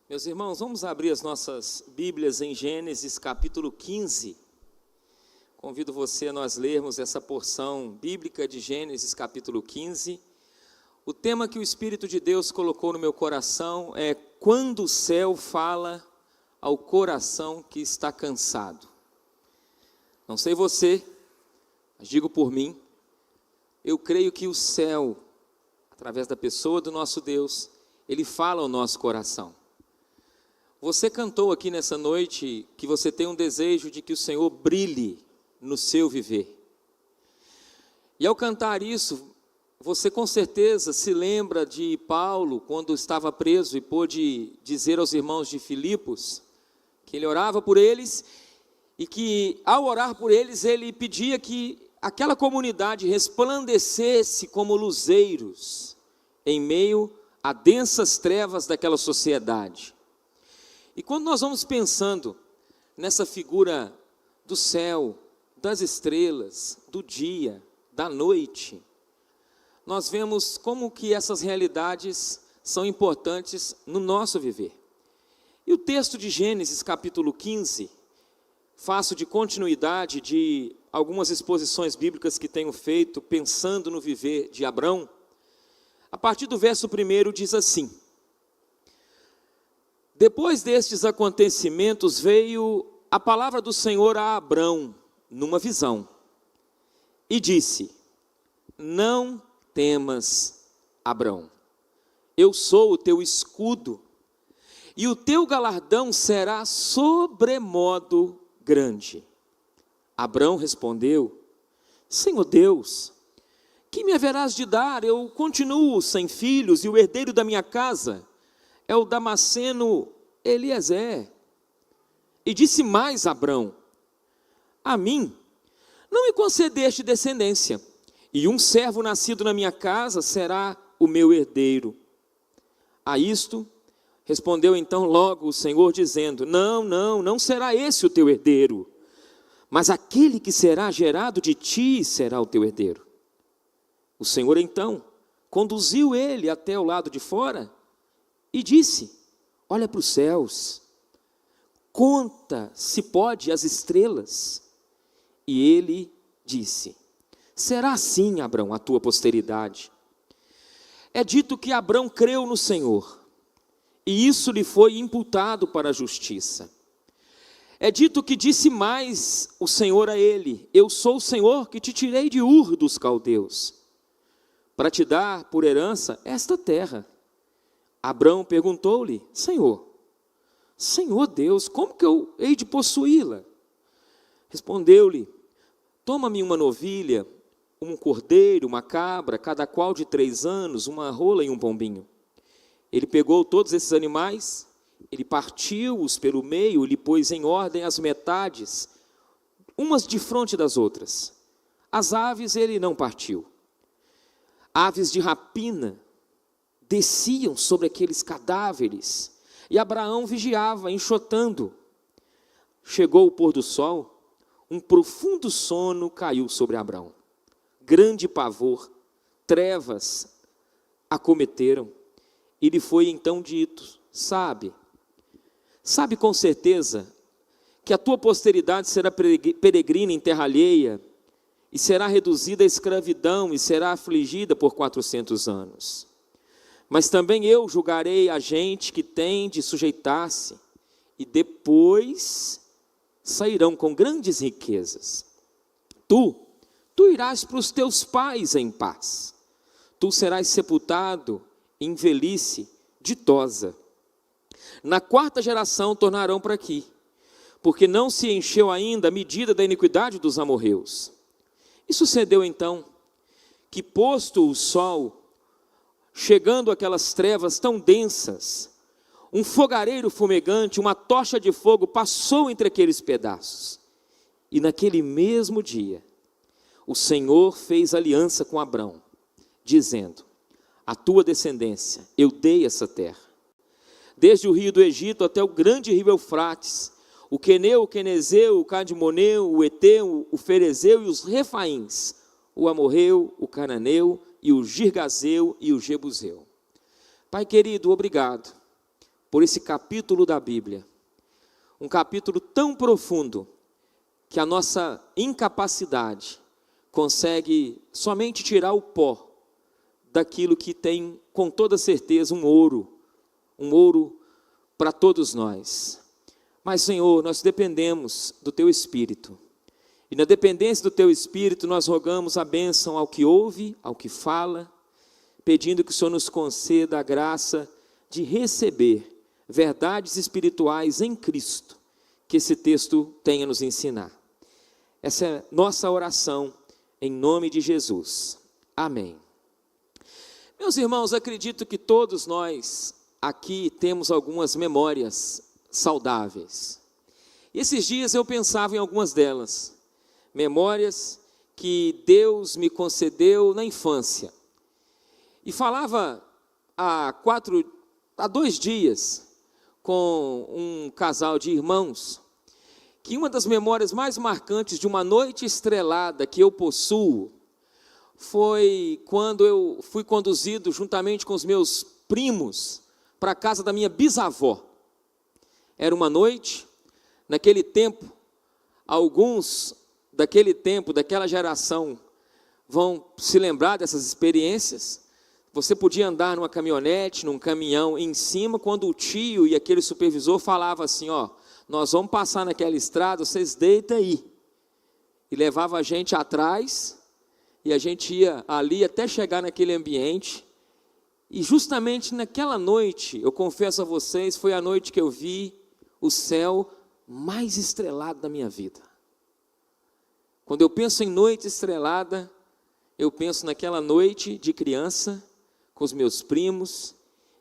Meus irmãos, vamos abrir as nossas Bíblias em Gênesis capítulo 15. Convido você a nós lermos essa porção bíblica de Gênesis capítulo 15. O tema que o Espírito de Deus colocou no meu coração é quando o céu fala ao coração que está cansado. Não sei você, mas digo por mim, eu creio que o céu, através da pessoa do nosso Deus, ele fala ao nosso coração. Você cantou aqui nessa noite que você tem um desejo de que o Senhor brilhe no seu viver. E ao cantar isso, você com certeza se lembra de Paulo, quando estava preso e pôde dizer aos irmãos de Filipos, que ele orava por eles e que ao orar por eles, ele pedia que aquela comunidade resplandecesse como luzeiros em meio a densas trevas daquela sociedade. E quando nós vamos pensando nessa figura do céu, das estrelas, do dia, da noite, nós vemos como que essas realidades são importantes no nosso viver. E o texto de Gênesis capítulo 15, faço de continuidade de algumas exposições bíblicas que tenho feito, pensando no viver de Abrão. A partir do verso 1 diz assim: depois destes acontecimentos veio a palavra do Senhor a Abrão, numa visão, e disse: não temas, Abrão, eu sou o teu escudo, e o teu galardão será sobremodo grande. Abrão respondeu: Senhor Deus, que me haverás de dar? Eu continuo sem filhos, e o herdeiro da minha casa é o Damasceno Eliezer. E disse mais Abrão: a mim não me concedeste descendência, e um servo nascido na minha casa será o meu herdeiro. A isto respondeu então logo o Senhor, dizendo: não será esse o teu herdeiro, mas aquele que será gerado de ti será o teu herdeiro. O Senhor então conduziu ele até o lado de fora e disse: olha para os céus, conta, se pode, as estrelas. E ele disse: será assim, Abrão, a tua posteridade. É dito que Abrão creu no Senhor, e isso lhe foi imputado para a justiça. É dito que disse mais o Senhor a ele: eu sou o Senhor que te tirei de Ur dos caldeus, para te dar por herança esta terra. Abrão perguntou-lhe: Senhor Deus, como que eu hei de possuí-la? Respondeu-lhe: toma-me uma novilha, um cordeiro, uma cabra, cada qual de 3 anos, uma rola e um pombinho. Ele pegou todos esses animais, ele partiu-os pelo meio, ele pôs em ordem as metades, umas defronte das outras. As aves ele não partiu. Aves de rapina desciam sobre aqueles cadáveres, e Abraão vigiava, enxotando. Chegou o pôr do sol, um profundo sono caiu sobre Abrão. Grande pavor, trevas acometeram, e lhe foi então dito: sabe com certeza que a tua posteridade será peregrina em terra alheia, e será reduzida à escravidão, e será afligida por 400 anos. Mas também eu julgarei a gente que tem de sujeitar-se, e depois sairão com grandes riquezas. Tu irás para os teus pais em paz. Tu serás sepultado em velhice ditosa. Na 4ª geração tornarão para aqui, porque não se encheu ainda a medida da iniquidade dos amorreus. E sucedeu então que, posto o sol, chegando aquelas trevas tão densas, um fogareiro fumegante, uma tocha de fogo passou entre aqueles pedaços. E naquele mesmo dia, o Senhor fez aliança com Abrão, dizendo: a tua descendência eu dei essa terra, desde o rio do Egito até o grande rio Eufrates, o Queneu, o Quenezeu, o Cadmoneu, o Eteu, o Ferezeu e os Refaíns, o Amorreu, o Cananeu e o Girgazeu e o Jebuseu. Pai querido, obrigado por esse capítulo da Bíblia. Um capítulo tão profundo que a nossa incapacidade consegue somente tirar o pó daquilo que tem com toda certeza um ouro para todos nós. Mas, Senhor, nós dependemos do Teu Espírito. E na dependência do Teu Espírito, nós rogamos a bênção ao que ouve, ao que fala, pedindo que o Senhor nos conceda a graça de receber verdades espirituais em Cristo, que esse texto tem a nos ensinar. Essa é nossa oração, em nome de Jesus. Amém. Meus irmãos, acredito que todos nós aqui temos algumas memórias saudáveis. Esses dias eu pensava em algumas delas. Memórias que Deus me concedeu na infância. E falava há 2 dias com um casal de irmãos que uma das memórias mais marcantes de uma noite estrelada que eu possuo foi quando eu fui conduzido juntamente com os meus primos para a casa da minha bisavó. Era uma noite, naquele tempo, alguns daquele tempo, daquela geração, vão se lembrar dessas experiências. Você podia andar numa caminhonete, num caminhão em cima, quando o tio e aquele supervisor falavam assim, ó, nós vamos passar naquela estrada, vocês deitam aí. E levava a gente atrás, e a gente ia ali até chegar naquele ambiente. E justamente naquela noite, eu confesso a vocês, foi a noite que eu vi o céu mais estrelado da minha vida. Quando eu penso em noite estrelada, eu penso naquela noite de criança, com os meus primos,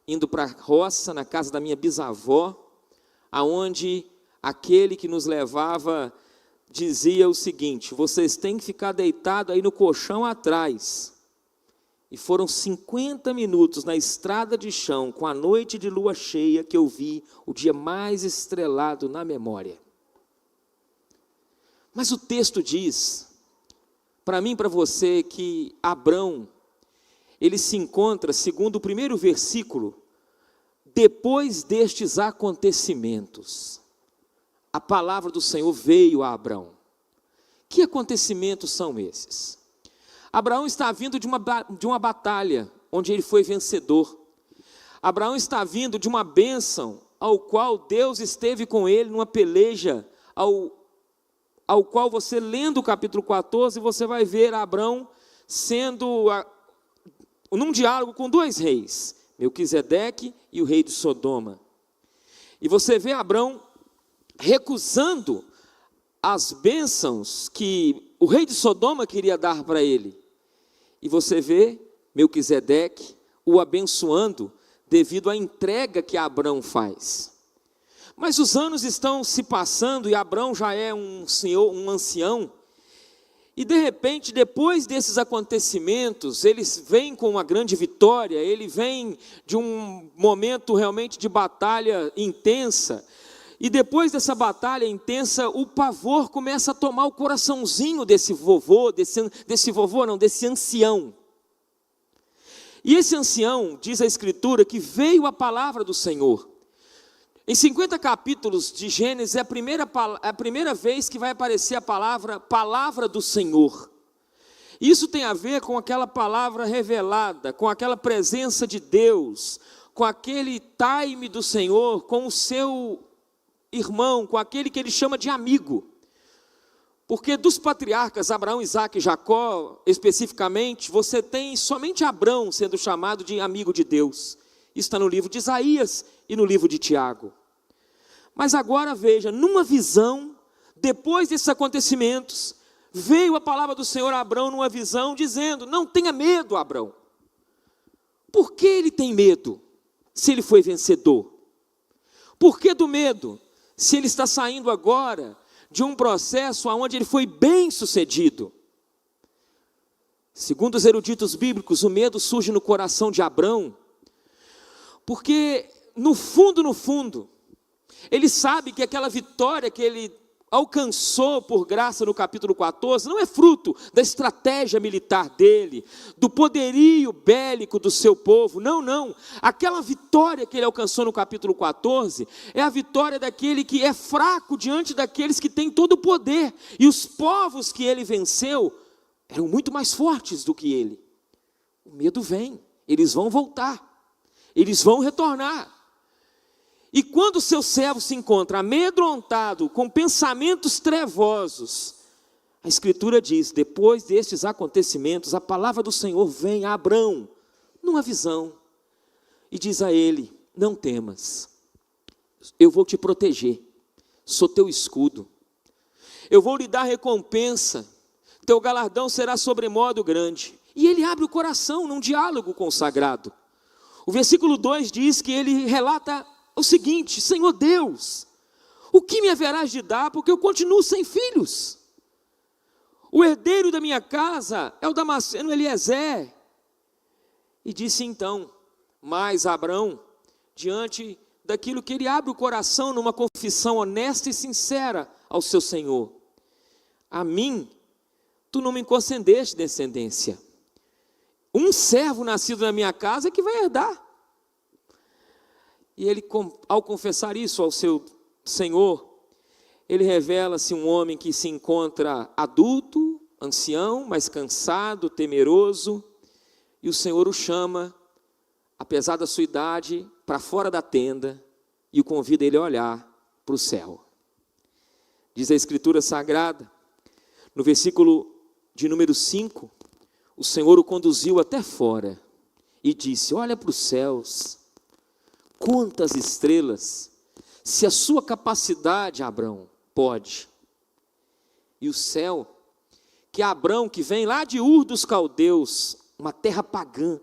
indo para a roça, na casa da minha bisavó, aonde aquele que nos levava dizia o seguinte, vocês têm que ficar deitados aí no colchão atrás. E foram 50 minutos na estrada de chão, com a noite de lua cheia, que eu vi o dia mais estrelado na memória. Mas o texto diz, para mim e para você, que Abrão, ele se encontra, segundo o primeiro versículo, depois destes acontecimentos. A palavra do Senhor veio a Abrão. Que acontecimentos são esses? Abraão está vindo de uma batalha, onde ele foi vencedor. Abraão está vindo de uma bênção, ao qual Deus esteve com ele numa peleja, ao qual você lendo o capítulo 14, você vai ver Abrão sendo, num diálogo com 2 reis, Melquisedeque e o rei de Sodoma. E você vê Abrão recusando as bênçãos que o rei de Sodoma queria dar para ele. E você vê Melquisedeque o abençoando devido à entrega que Abrão faz. Mas os anos estão se passando e Abrão já é um senhor, um ancião. E de repente, depois desses acontecimentos, eles vêm com uma grande vitória, ele vem de um momento realmente de batalha intensa. E depois dessa batalha intensa, o pavor começa a tomar o coraçãozinho desse ancião. E esse ancião, diz a Escritura, que veio a palavra do Senhor. Em 50 capítulos de Gênesis, é a primeira vez que vai aparecer a palavra do Senhor. Isso tem a ver com aquela palavra revelada, com aquela presença de Deus, com aquele time do Senhor, com o seu irmão, com aquele que ele chama de amigo. Porque dos patriarcas Abraão, Isaque e Jacó, especificamente, você tem somente Abrão sendo chamado de amigo de Deus. Isso está no livro de Isaías e no livro de Tiago. Mas agora veja, numa visão, depois desses acontecimentos, veio a palavra do Senhor a Abrão numa visão, dizendo, não tenha medo, Abrão. Por que ele tem medo, se ele foi vencedor? Por que do medo, se ele está saindo agora de um processo onde ele foi bem sucedido? Segundo os eruditos bíblicos, o medo surge no coração de Abrão, porque no fundo, ele sabe que aquela vitória que ele alcançou por graça no capítulo 14, não é fruto da estratégia militar dele, do poderio bélico do seu povo, não. Aquela vitória que ele alcançou no capítulo 14, é a vitória daquele que é fraco diante daqueles que têm todo o poder, e os povos que ele venceu, eram muito mais fortes do que ele. O medo vem, eles vão voltar, eles vão retornar. E quando o seu servo se encontra amedrontado, com pensamentos trevosos, a Escritura diz, depois destes acontecimentos, a palavra do Senhor vem a Abrão, numa visão, e diz a ele, não temas, eu vou te proteger, sou teu escudo, eu vou lhe dar recompensa, teu galardão será sobremodo grande. E ele abre o coração num diálogo com o sagrado. O versículo 2 diz que ele relata o seguinte, Senhor Deus, o que me haverás de dar, porque eu continuo sem filhos? O herdeiro da minha casa é o Damasceno Eliezer. E disse então, mas Abrão, diante daquilo que ele abre o coração numa confissão honesta e sincera ao seu Senhor, a mim, tu não me concedeste descendência. Um servo nascido na minha casa é que vai herdar. E ele, ao confessar isso ao seu Senhor, ele revela-se um homem que se encontra adulto, ancião, mas cansado, temeroso, e o Senhor o chama, apesar da sua idade, para fora da tenda, e o convida ele a olhar para o céu. Diz a Escritura Sagrada, no versículo de número 5, o Senhor o conduziu até fora, e disse, olha para os céus, quantas estrelas, se a sua capacidade, Abrão, pode. E o céu, que Abrão, que vem lá de Ur dos Caldeus, uma terra pagã,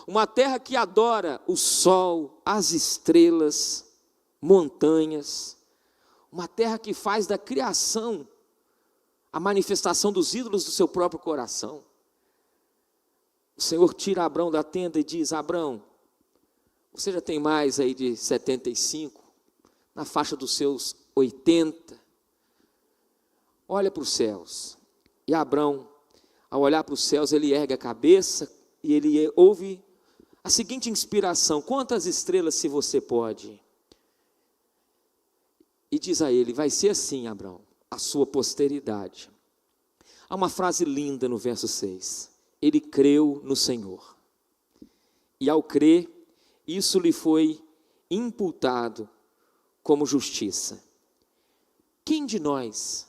uma terra que adora o sol, as estrelas, montanhas, uma terra que faz da criação a manifestação dos ídolos do seu próprio coração. O Senhor tira Abrão da tenda e diz, Abrão, você já tem mais aí de 75, na faixa dos seus 80. Olha para os céus. E Abrão, ao olhar para os céus, ele ergue a cabeça e ele ouve a seguinte inspiração, quantas estrelas se você pode? E diz a ele, vai ser assim, Abrão, a sua posteridade. Há uma frase linda no verso 6, ele creu no Senhor. E ao crer, isso lhe foi imputado como justiça. Quem de nós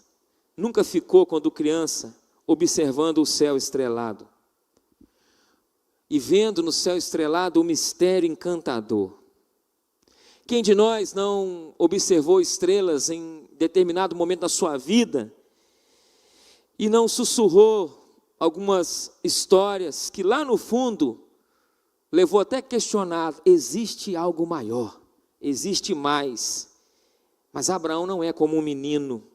nunca ficou, quando criança, observando o céu estrelado? E vendo no céu estrelado o mistério encantador? Quem de nós não observou estrelas em determinado momento da sua vida e não sussurrou algumas histórias que lá no fundo levou até a questionar, existe algo maior, existe mais. Mas Abraão não é como um menino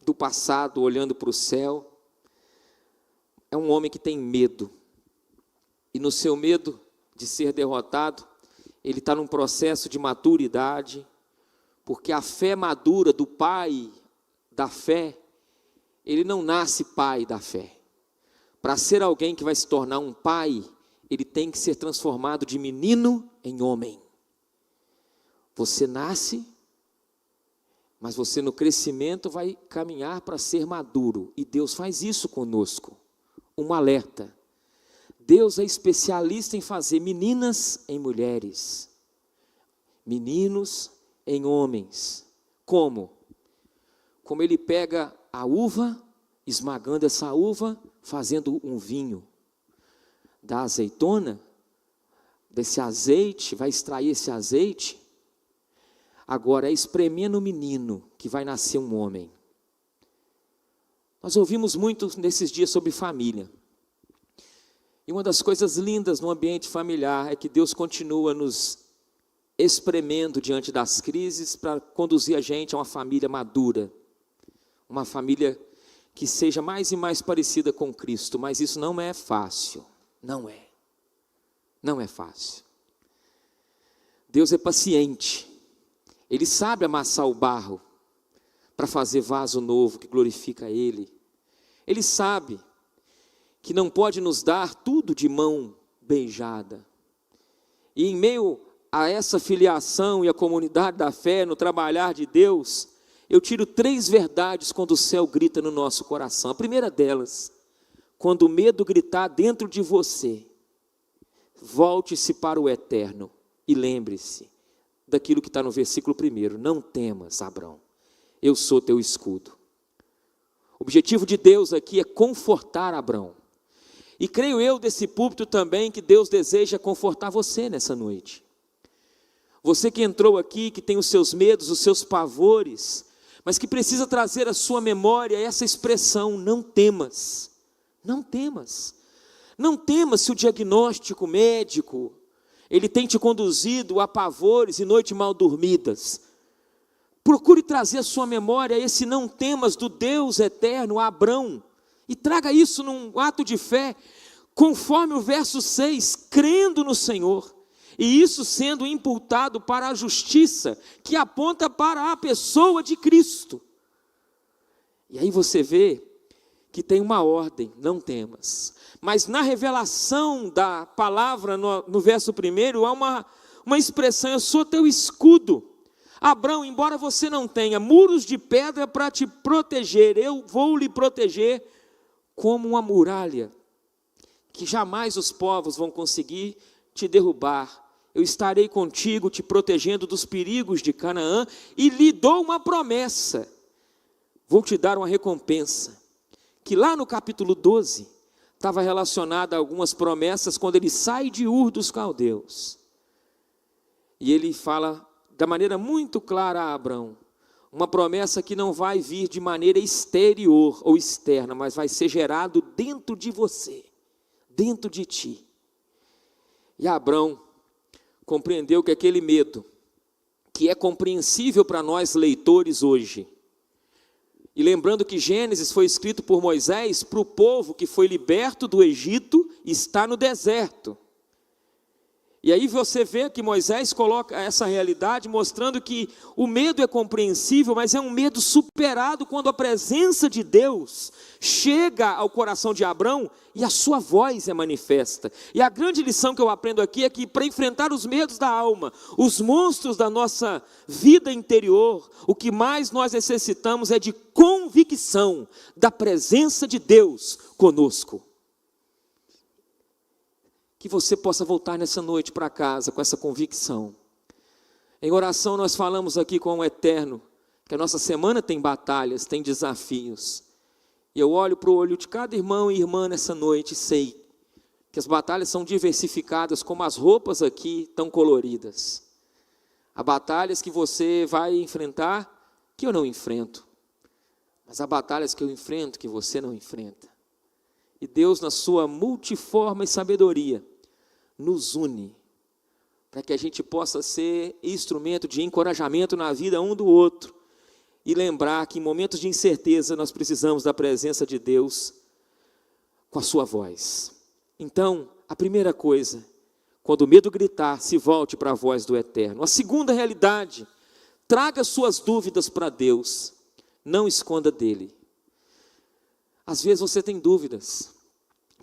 do passado olhando para o céu, é um homem que tem medo, e no seu medo de ser derrotado, ele está num processo de maturidade, porque a fé madura do pai da fé, ele não nasce pai da fé. Para ser alguém que vai se tornar um pai, ele tem que ser transformado de menino em homem. Você nasce, mas você no crescimento vai caminhar para ser maduro. E Deus faz isso conosco. Um alerta. Deus é especialista em fazer meninas em mulheres, meninos em homens. Como? Como ele pega a uva, esmagando essa uva, fazendo um vinho. Da azeitona, desse azeite, vai extrair esse azeite. Agora é espremendo o menino que vai nascer um homem. Nós ouvimos muito nesses dias sobre família. E uma das coisas lindas no ambiente familiar é que Deus continua nos espremendo diante das crises para conduzir a gente a uma família madura. Uma família que seja mais e mais parecida com Cristo. Mas isso não é fácil. Não é. Não é fácil. Deus é paciente. Ele sabe amassar o barro para fazer vaso novo que glorifica Ele. Ele sabe que não pode nos dar tudo de mão beijada. E em meio a essa filiação e a comunidade da fé, no trabalhar de Deus, eu tiro 3 verdades quando o céu grita no nosso coração. A primeira delas, quando o medo gritar dentro de você, volte-se para o eterno e lembre-se daquilo que está no versículo 1. Não temas, Abrão, eu sou teu escudo. O objetivo de Deus aqui é confortar Abrão. E creio eu desse púlpito também que Deus deseja confortar você nessa noite. Você que entrou aqui, que tem os seus medos, os seus pavores, mas que precisa trazer à sua memória essa expressão: não temas, não temas. Não temas se o diagnóstico médico, ele tem te conduzido a pavores e noites mal dormidas. Procure trazer à sua memória esse não temas do Deus eterno, Abrão, e traga isso num ato de fé, conforme o verso 6, crendo no Senhor, e isso sendo imputado para a justiça, que aponta para a pessoa de Cristo. E aí você vê que tem uma ordem: não temas. Mas na revelação da palavra, no verso 1, há uma expressão: eu sou teu escudo. Abrão, embora você não tenha muros de pedra para te proteger, eu vou lhe proteger como uma muralha, que jamais os povos vão conseguir te derrubar. Eu estarei contigo, te protegendo dos perigos de Canaã, e lhe dou uma promessa: vou te dar uma recompensa, que lá no capítulo 12, estava relacionada a algumas promessas, quando ele sai de Ur dos Caldeus, e ele fala da maneira muito clara a Abrão, uma promessa que não vai vir de maneira exterior ou externa, mas vai ser gerado dentro de você, dentro de ti. E Abrão compreendeu que aquele medo, que é compreensível para nós leitores hoje, e lembrando que Gênesis foi escrito por Moisés para o povo que foi liberto do Egito e está no deserto. E aí você vê que Moisés coloca essa realidade, mostrando que o medo é compreensível, mas é um medo superado quando a presença de Deus chega ao coração de Abrão e a sua voz é manifesta. E a grande lição que eu aprendo aqui é que, para enfrentar os medos da alma, os monstros da nossa vida interior, o que mais nós necessitamos é de convicção da presença de Deus conosco. Que você possa voltar nessa noite para casa com essa convicção. Em oração nós falamos aqui com o Eterno, que a nossa semana tem batalhas, tem desafios. E eu olho para o olho de cada irmão e irmã nessa noite e sei que as batalhas são diversificadas, como as roupas aqui tão coloridas. Há batalhas que você vai enfrentar que eu não enfrento, mas há batalhas que eu enfrento que você não enfrenta. E Deus, na sua multiforme sabedoria, nos une, para que a gente possa ser instrumento de encorajamento na vida um do outro, e lembrar que em momentos de incerteza nós precisamos da presença de Deus com a sua voz. Então, a primeira coisa, quando o medo gritar, se volte para a voz do Eterno. A segunda realidade, traga suas dúvidas para Deus, não esconda dele. Às vezes você tem dúvidas,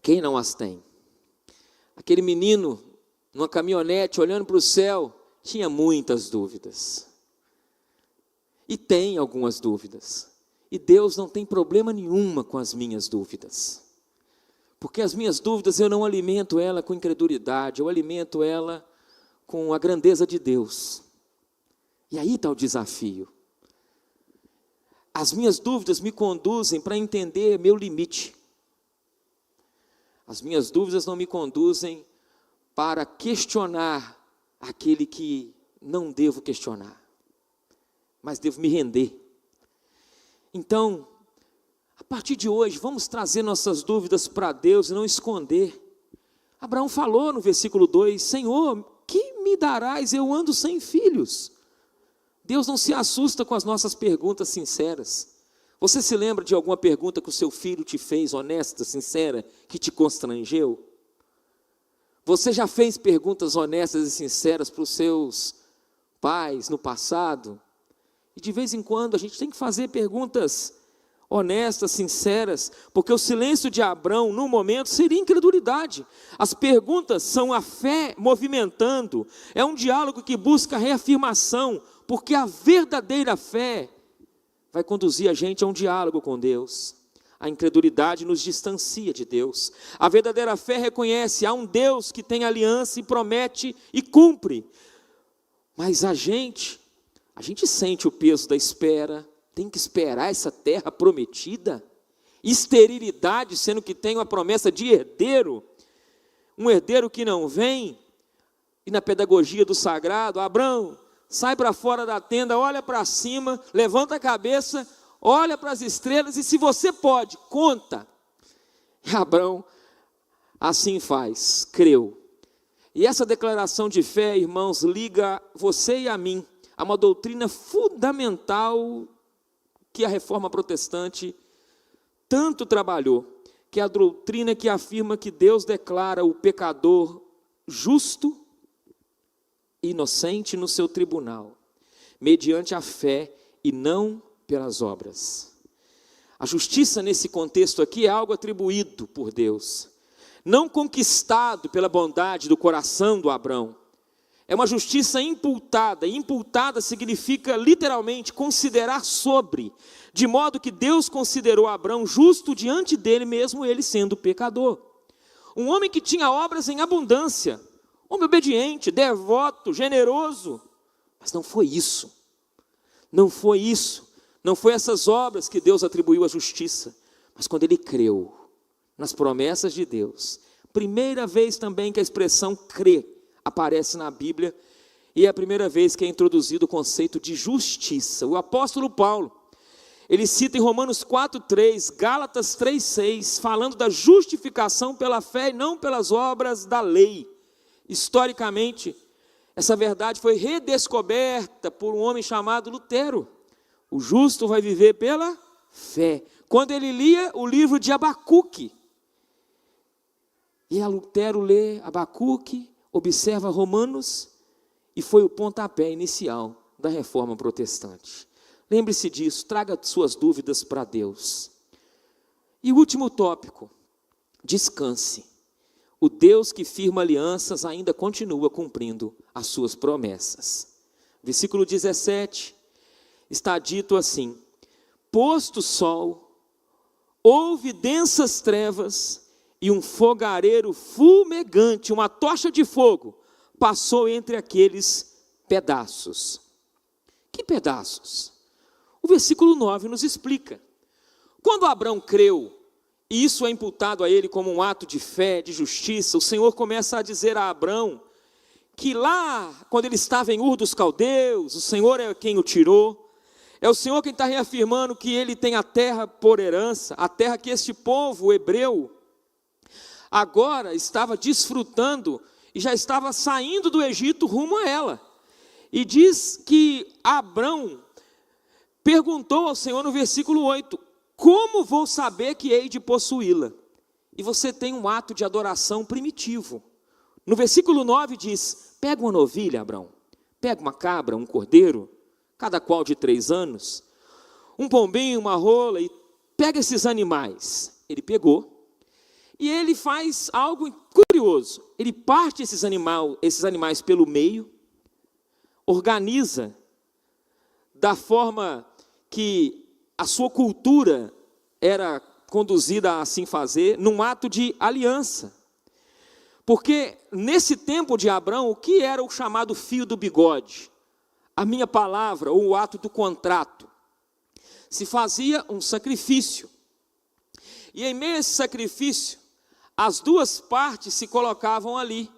quem não as tem? Aquele menino, numa caminhonete, olhando para o céu, tinha muitas dúvidas. E tem algumas dúvidas. E Deus não tem problema nenhuma com as minhas dúvidas. Porque as minhas dúvidas, eu não alimento ela com incredulidade, eu alimento ela com a grandeza de Deus. E aí está o desafio. As minhas dúvidas me conduzem para entender meu limite. As minhas dúvidas não me conduzem para questionar aquele que não devo questionar, mas devo me render. Então, a partir de hoje, vamos trazer nossas dúvidas para Deus e não esconder. Abraão falou no versículo 2, Senhor, que me darás? Eu ando sem filhos. Deus não se assusta com as nossas perguntas sinceras. Você se lembra de alguma pergunta que o seu filho te fez, honesta, sincera, que te constrangeu? Você já fez perguntas honestas e sinceras para os seus pais no passado? E de vez em quando a gente tem que fazer perguntas honestas, sinceras, porque o silêncio de Abrão, no momento, seria incredulidade. As perguntas são a fé movimentando, é um diálogo que busca reafirmação, porque a verdadeira fé vai conduzir a gente a um diálogo com Deus. A incredulidade nos distancia de Deus. A verdadeira fé reconhece, há um Deus que tem aliança e promete e cumpre. Mas a gente sente o peso da espera. Tem que esperar essa terra prometida, esterilidade, sendo que tem uma promessa de herdeiro, um herdeiro que não vem. E na pedagogia do sagrado, Abrão, sai para fora da tenda, olha para cima, levanta a cabeça, olha para as estrelas, e se você pode, conta. E Abrão assim faz, creu. E essa declaração de fé, irmãos, liga você e a mim a uma doutrina fundamental que a reforma protestante tanto trabalhou, que é a doutrina que afirma que Deus declara o pecador justo e inocente no seu tribunal, mediante a fé e não pelas obras. A justiça nesse contexto aqui é algo atribuído por Deus, não conquistado pela bondade do coração do Abrão. É uma justiça imputada. Imputada significa literalmente considerar sobre, de modo que Deus considerou Abrão justo diante dele, mesmo ele sendo pecador. Um homem que tinha obras em abundância, homem obediente, devoto, generoso. Mas não foi isso. Não foi isso. Não foi essas obras que Deus atribuiu à justiça. Mas quando ele creu nas promessas de Deus, primeira vez também que a expressão crer aparece na Bíblia, e é a primeira vez que é introduzido o conceito de justiça. O apóstolo Paulo, ele cita em Romanos 4:3, Gálatas 3:6, falando da justificação pela fé e não pelas obras da lei. Historicamente, essa verdade foi redescoberta por um homem chamado Lutero. O justo vai viver pela fé. Quando ele lia o livro de Abacuque, e a Lutero lê Abacuque, observa Romanos, e foi o pontapé inicial da reforma protestante. Lembre-se disso, traga suas dúvidas para Deus. E o último tópico, descanse. O Deus que firma alianças ainda continua cumprindo as suas promessas. Versículo 17, está dito assim: posto o sol, houve densas trevas, e um fogareiro fumegante, uma tocha de fogo, passou entre aqueles pedaços. Que pedaços? O versículo 9 nos explica. Quando Abrão creu, e isso é imputado a ele como um ato de fé, de justiça, o Senhor começa a dizer a Abrão que lá, quando ele estava em Ur dos Caldeus, o Senhor é quem o tirou. É o Senhor quem está reafirmando que ele tem a terra por herança, a terra que este povo hebreu agora estava desfrutando e já estava saindo do Egito rumo a ela. E diz que Abrão perguntou ao Senhor no versículo 8, como vou saber que hei de possuí-la? E você tem um ato de adoração primitivo. No versículo 9 diz, pega uma novilha, Abrão, pega uma cabra, um cordeiro, cada qual de 3 anos, um pombinho, uma rola, e pega esses animais. Ele pegou. E ele faz algo curioso, ele parte esses animais pelo meio, organiza da forma que a sua cultura era conduzida a assim fazer, num ato de aliança. Porque nesse tempo de Abrão, o que era o chamado fio do bigode? A minha palavra, ou o ato do contrato. Se fazia um sacrifício. E em meio a esse sacrifício, as duas partes se colocavam ali.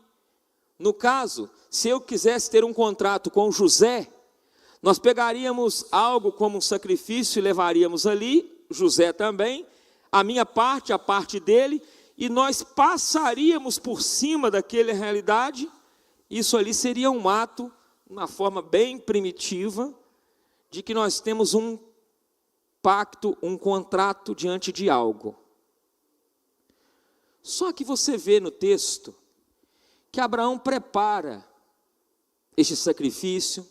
No caso, se eu quisesse ter um contrato com José, nós pegaríamos algo como um sacrifício e levaríamos ali, José também, a minha parte, a parte dele, e nós passaríamos por cima daquela realidade. Isso ali seria um ato, uma forma bem primitiva, de que nós temos um pacto, um contrato diante de algo. Só que você vê no texto que Abraão prepara este sacrifício,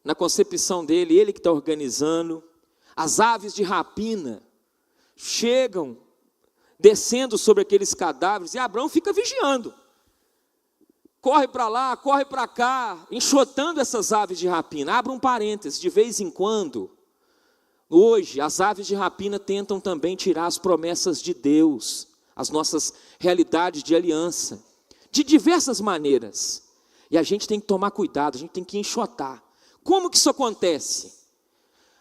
na concepção dele, ele que está organizando. As aves de rapina chegam, descendo sobre aqueles cadáveres, e Abrão fica vigiando. Corre para lá, corre para cá, enxotando essas aves de rapina. Abra um parênteses, de vez em quando, hoje, as aves de rapina tentam também tirar as promessas de Deus, as nossas realidades de aliança, de diversas maneiras. E a gente tem que tomar cuidado, a gente tem que enxotar. Como que isso acontece?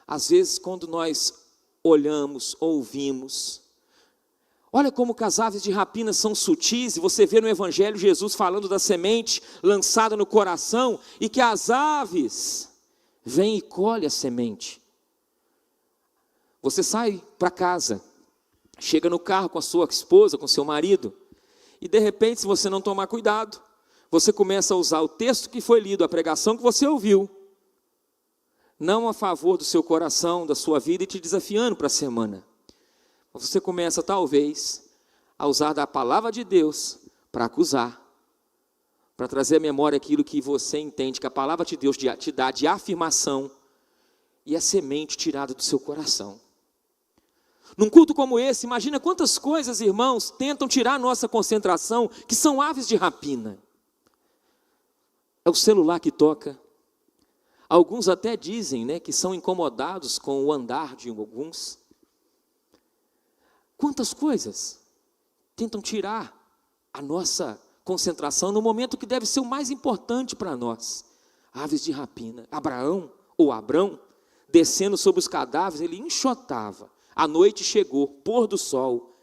Às vezes, quando nós olhamos, ouvimos, olha como que as aves de rapina são sutis, e você vê no Evangelho Jesus falando da semente lançada no coração, e que as aves vêm e colhem a semente. Você sai para casa, chega no carro com a sua esposa, com seu marido, e de repente, se você não tomar cuidado, você começa a usar o texto que foi lido, a pregação que você ouviu, não a favor do seu coração, da sua vida, e te desafiando para a semana. Você começa, talvez, a usar da palavra de Deus para acusar, para trazer à memória aquilo que você entende que a palavra de Deus te dá de afirmação, e a semente tirada do seu coração. Num culto como esse, imagina quantas coisas, irmãos, tentam tirar a nossa concentração, que são aves de rapina. É o celular que toca. Alguns até dizem, né, que são incomodados com o andar de alguns. Quantas coisas tentam tirar a nossa concentração no momento que deve ser o mais importante para nós. Aves de rapina. Abrão, descendo sobre os cadáveres, ele enxotava. A noite chegou, pôr do sol,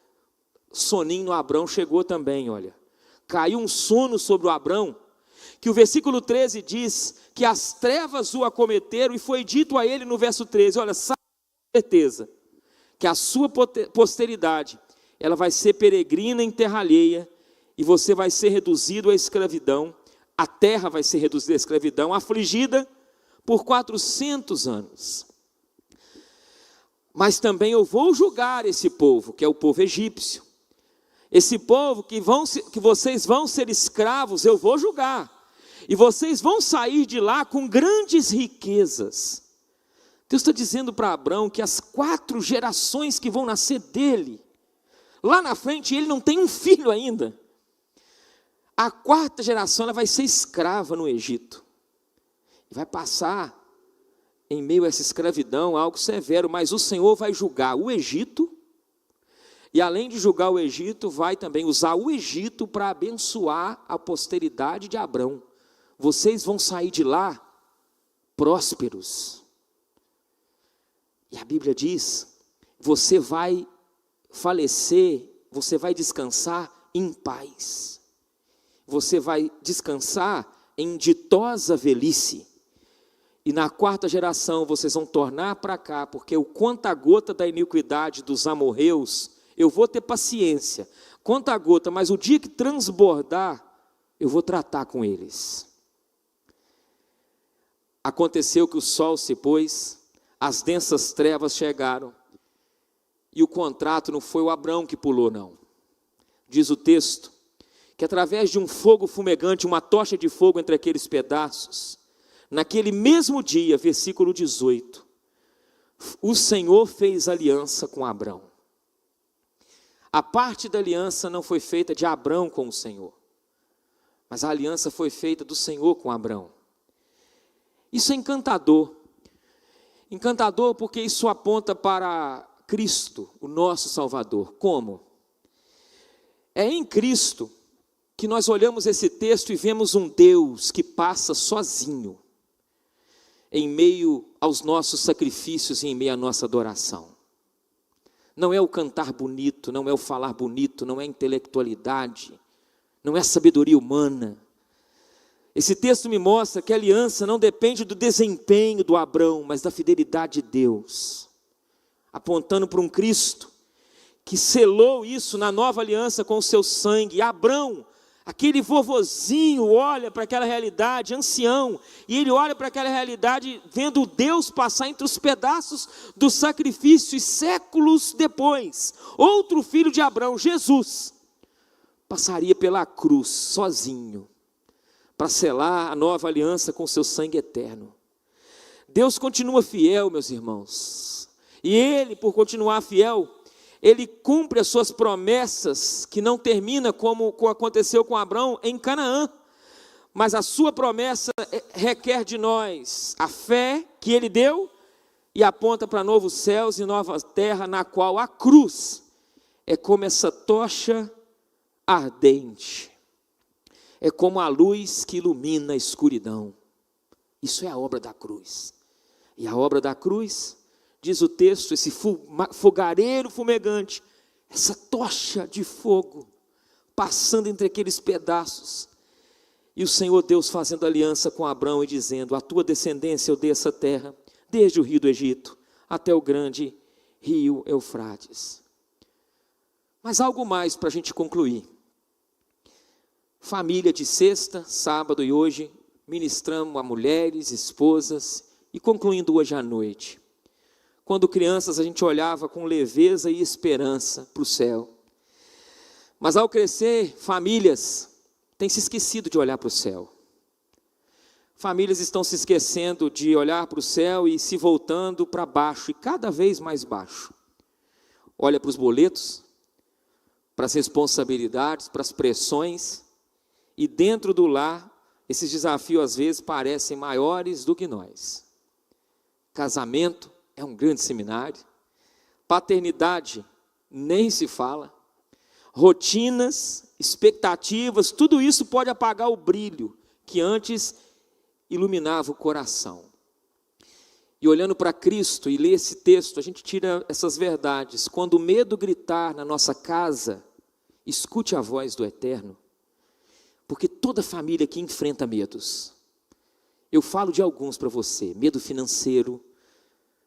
soninho no Abrão chegou também, olha. Caiu um sono sobre o Abrão, que o versículo 13 diz que as trevas o acometeram, e foi dito a ele no verso 13, olha, sabe com certeza que a sua posteridade, ela vai ser peregrina em terra alheia, e você vai ser reduzido à escravidão, a terra vai ser reduzida à escravidão, afligida por 400 anos. Mas também eu vou julgar esse povo, que é o povo egípcio. Esse povo que vocês vão ser escravos, eu vou julgar. E vocês vão sair de lá com grandes riquezas. Deus está dizendo para Abrão que as 4 gerações que vão nascer dele, lá na frente ele não tem um filho ainda. A 4ª geração ela vai ser escrava no Egito. Vai passar em meio a essa escravidão algo severo, mas o Senhor vai julgar o Egito, e além de julgar o Egito, vai também usar o Egito para abençoar a posteridade de Abrão. Vocês vão sair de lá prósperos. E a Bíblia diz, você vai falecer, você vai descansar em paz. Você vai descansar em ditosa velhice. E na 4ª geração vocês vão tornar para cá, porque o conta-gota da iniquidade dos amorreus, eu vou ter paciência. Conta-gota, mas o dia que transbordar, eu vou tratar com eles. Aconteceu que o sol se pôs, as densas trevas chegaram, e o contrato não foi o Abrão que pulou, não. Diz o texto, que através de um fogo fumegante, uma tocha de fogo entre aqueles pedaços, naquele mesmo dia, versículo 18, o Senhor fez aliança com Abrão. A parte da aliança não foi feita de Abrão com o Senhor, mas a aliança foi feita do Senhor com Abrão. Isso é encantador. Encantador porque isso aponta para Cristo, o nosso Salvador. Como? É em Cristo que nós olhamos esse texto e vemos um Deus que passa sozinho em meio aos nossos sacrifícios e em meio à nossa adoração. Não é o cantar bonito, não é o falar bonito, não é a intelectualidade, não é a sabedoria humana. Esse texto me mostra que a aliança não depende do desempenho do Abrão, mas da fidelidade de Deus, apontando para um Cristo que selou isso na nova aliança com o seu sangue. E Abrão, aquele vovozinho, olha para aquela realidade, ancião, e ele olha para aquela realidade vendo Deus passar entre os pedaços do sacrifício, e séculos depois, outro filho de Abrão, Jesus, passaria pela cruz sozinho, para selar a nova aliança com seu sangue eterno. Deus continua fiel, meus irmãos. E Ele, por continuar fiel, Ele cumpre as suas promessas, que não termina como aconteceu com Abrão em Canaã. Mas a sua promessa requer de nós a fé que Ele deu e aponta para novos céus e nova terra, na qual a cruz é como essa tocha ardente. É como a luz que ilumina a escuridão. Isso é a obra da cruz. E a obra da cruz, diz o texto, esse fogareiro fumegante, essa tocha de fogo, passando entre aqueles pedaços. E o Senhor Deus fazendo aliança com Abrão e dizendo: a tua descendência eu dei essa terra, desde o rio do Egito até o grande rio Eufrates. Mas algo mais para a gente concluir. Família de sexta, sábado e hoje, ministramos a mulheres, esposas, e concluindo hoje à noite. Quando crianças a gente olhava com leveza e esperança para o céu. Mas ao crescer, famílias têm se esquecido de olhar para o céu. Famílias estão se esquecendo de olhar para o céu e se voltando para baixo, e cada vez mais baixo. Olha para os boletos, para as responsabilidades, para as pressões, e dentro do lar, esses desafios às vezes parecem maiores do que nós. Casamento é um grande seminário, paternidade nem se fala, rotinas, expectativas, tudo isso pode apagar o brilho que antes iluminava o coração. E olhando para Cristo e ler esse texto, a gente tira essas verdades. Quando o medo gritar na nossa casa, escute a voz do Eterno, porque toda família que enfrenta medos, eu falo de alguns para você: medo financeiro,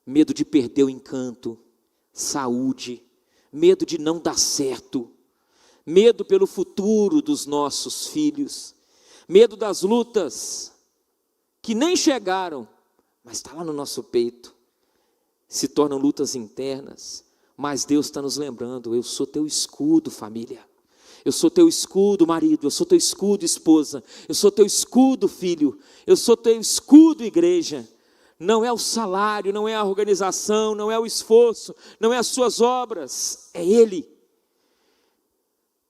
medo de perder o encanto, saúde, medo de não dar certo, medo pelo futuro dos nossos filhos, medo das lutas que nem chegaram, mas está lá no nosso peito, se tornam lutas internas. Mas Deus está nos lembrando: eu sou teu escudo, família. Eu sou teu escudo, marido. Eu sou teu escudo, esposa. Eu sou teu escudo, filho. Eu sou teu escudo, igreja. Não é o salário, não é a organização, não é o esforço, não é as suas obras, é Ele.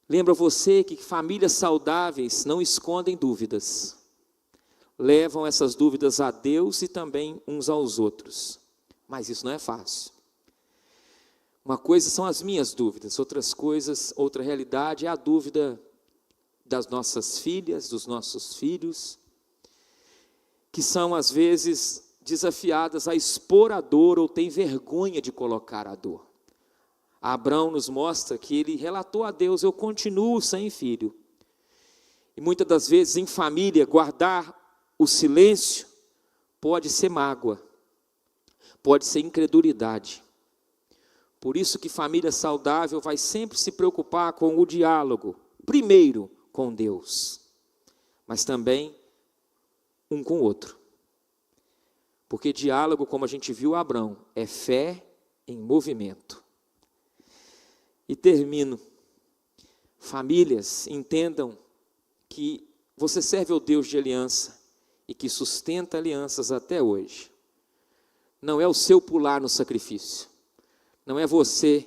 Lembra você que famílias saudáveis não escondem dúvidas. Levam essas dúvidas a Deus e também uns aos outros. Mas isso não é fácil. Uma coisa são as minhas dúvidas, outra realidade é a dúvida das nossas filhas, dos nossos filhos, que são às vezes desafiadas a expor a dor ou têm vergonha de colocar a dor. Abrão nos mostra que ele relatou a Deus: eu continuo sem filho. E muitas das vezes em família, guardar o silêncio pode ser mágoa, pode ser incredulidade. Por isso que família saudável vai sempre se preocupar com o diálogo, primeiro com Deus, mas também um com o outro. Porque diálogo, como a gente viu Abrão, é fé em movimento. E termino. Famílias, entendam que você serve ao Deus de aliança e que sustenta alianças até hoje. Não é o seu pular no sacrifício. Não é você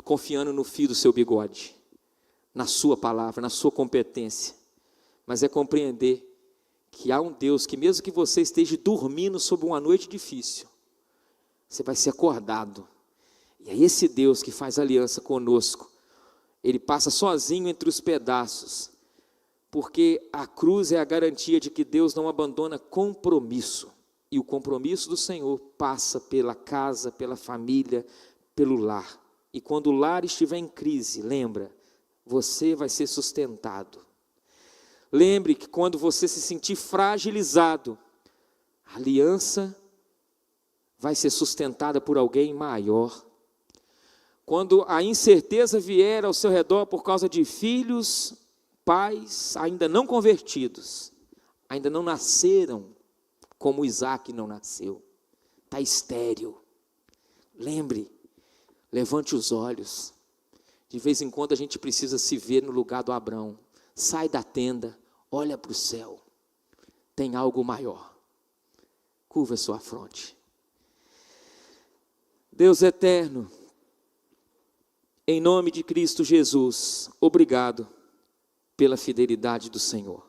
confiando no fio do seu bigode, na sua palavra, na sua competência, mas é compreender que há um Deus que, mesmo que você esteja dormindo sob uma noite difícil, você vai ser acordado. E é esse Deus que faz aliança conosco. Ele passa sozinho entre os pedaços, porque a cruz é a garantia de que Deus não abandona compromisso. E o compromisso do Senhor passa pela casa, pela família, pelo lar. E quando o lar estiver em crise, lembra, você vai ser sustentado. Lembre que quando você se sentir fragilizado, a aliança vai ser sustentada por alguém maior. Quando a incerteza vier ao seu redor por causa de filhos, pais ainda não convertidos, ainda não nasceram, como Isaac não nasceu, está estéril. Lembre, levante os olhos. De vez em quando a gente precisa se ver no lugar do Abrão. Sai da tenda, olha para o céu. Tem algo maior. curva a sua fronte. Deus eterno, em nome de Cristo Jesus, obrigado pela fidelidade do Senhor.